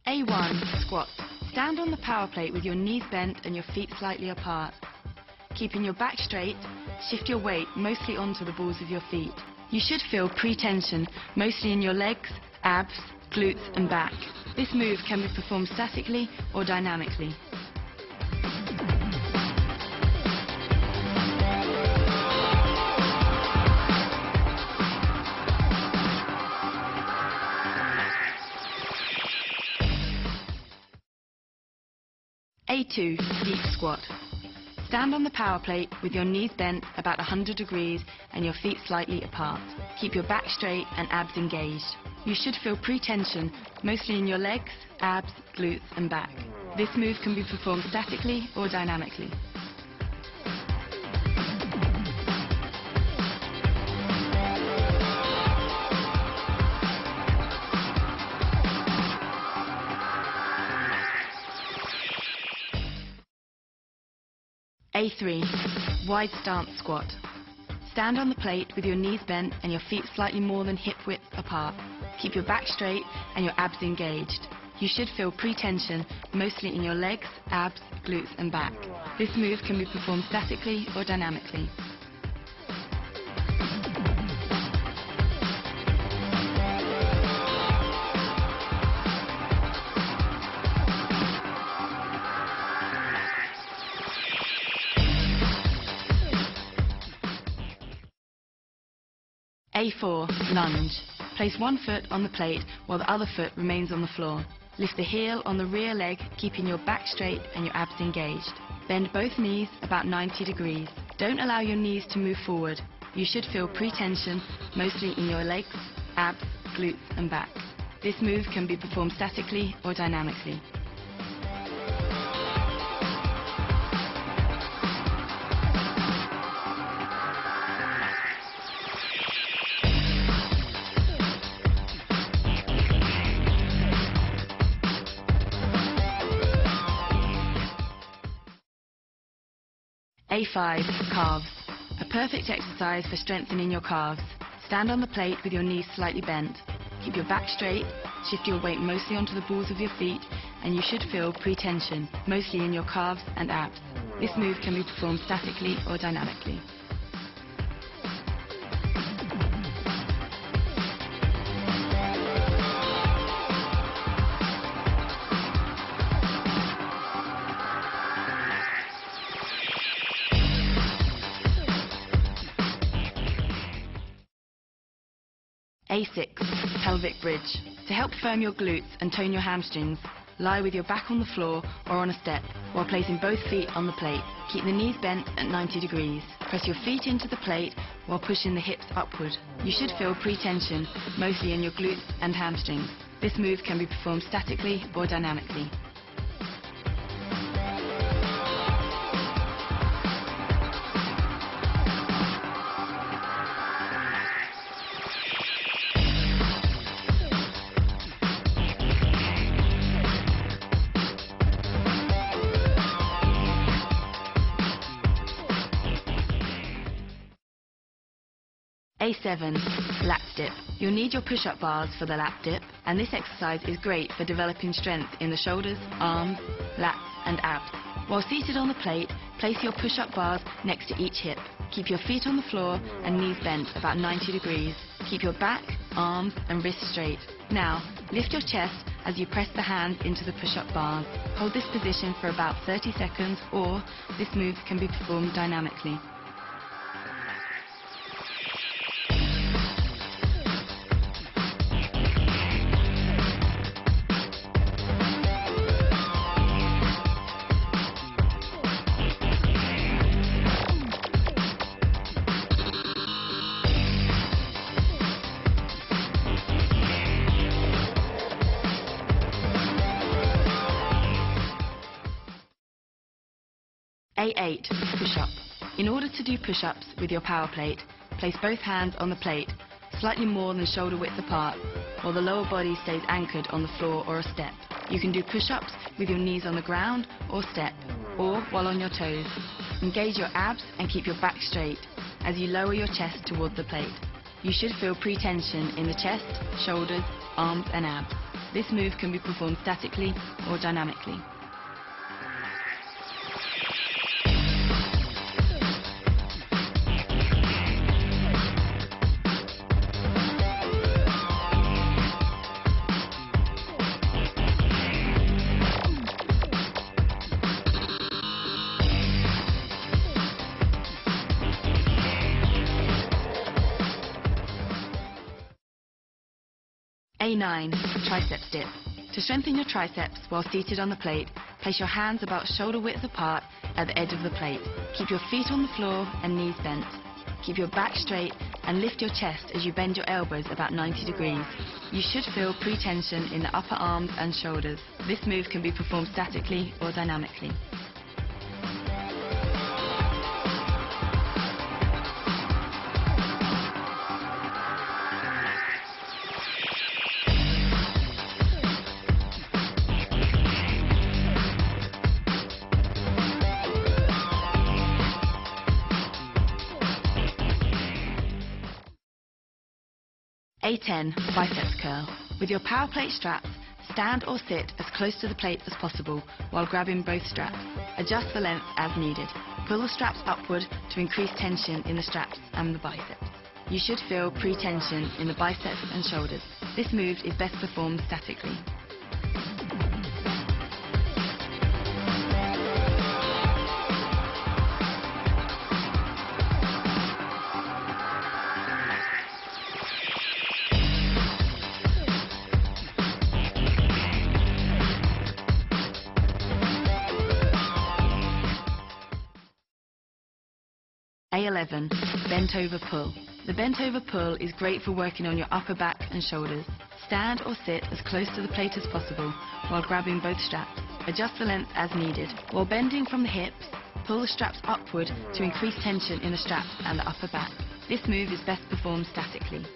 A1, squat. Stand on the power plate with your knees bent and your feet slightly apart. Keeping your back straight, shift your weight mostly onto the balls of your feet. You should feel pre-tension, mostly in your legs, abs, glutes and back. This move can be performed statically or dynamically. A2, deep squat. Stand on the power plate with your knees bent about 100 degrees and your feet slightly apart. Keep your back straight and abs engaged. You should feel pre-tension, mostly in your legs, abs, glutes and back. This move can be performed statically or dynamically. A3, wide stance squat. Stand on the plate with your knees bent and your feet slightly more than hip width apart. Keep your back straight and your abs engaged. You should feel pre-tension, mostly in your legs, abs, glutes and back. This move can be performed statically or dynamically. A4, lunge. Place one foot on the plate while the other foot remains on the floor. Lift the heel on the rear leg, keeping your back straight and your abs engaged. Bend both knees about 90 degrees. Don't allow your knees to move forward. You should feel pre-tension, mostly in your legs, abs, glutes and back. This move can be performed statically or dynamically. A5, calves. A perfect exercise for strengthening your calves. Stand on the plate with your knees slightly bent. Keep your back straight, shift your weight mostly onto the balls of your feet, and you should feel pre-tension, mostly in your calves and abs. This move can be performed statically or dynamically. A6, pelvic bridge. To help firm your glutes and tone your hamstrings, lie with your back on the floor or on a step while placing both feet on the plate. Keep the knees bent at 90 degrees. Press your feet into the plate while pushing the hips upward. You should feel pre-tension, mostly in your glutes and hamstrings. This move can be performed statically or dynamically. A7, lat dip. You'll need your push-up bars for the lat dip, and this exercise is great for developing strength in the shoulders, arms, lats and abs. While seated on the plate, place your push-up bars next to each hip. Keep your feet on the floor and knees bent about 90 degrees. Keep your back, arms and wrists straight. Now, lift your chest as you press the hands into the push-up bars. Hold this position for about 30 seconds, or this move can be performed dynamically. A8, push-up. In order to do push-ups with your power plate, place both hands on the plate, slightly more than shoulder width apart, while the lower body stays anchored on the floor or a step. You can do push-ups with your knees on the ground or step, or while on your toes. Engage your abs and keep your back straight as you lower your chest towards the plate. You should feel pre-tension in the chest, shoulders, arms and abs. This move can be performed statically or dynamically. A9, triceps dip. To strengthen your triceps while seated on the plate, place your hands about shoulder width apart at the edge of the plate. Keep your feet on the floor and knees bent. Keep your back straight and lift your chest as you bend your elbows about 90 degrees. You should feel pre-tension in the upper arms and shoulders. This move can be performed statically or dynamically. A10, biceps curl. With your power plate straps, stand or sit as close to the plate as possible while grabbing both straps. Adjust the length as needed. Pull the straps upward to increase tension in the straps and the biceps. You should feel pre-tension in the biceps and shoulders. This move is best performed statically. A11, bent over pull. The bent over pull is great for working on your upper back and shoulders. Stand or sit as close to the plate as possible while grabbing both straps. Adjust the length as needed. While bending from the hips, pull the straps upward to increase tension in the straps and the upper back. This move is best performed statically.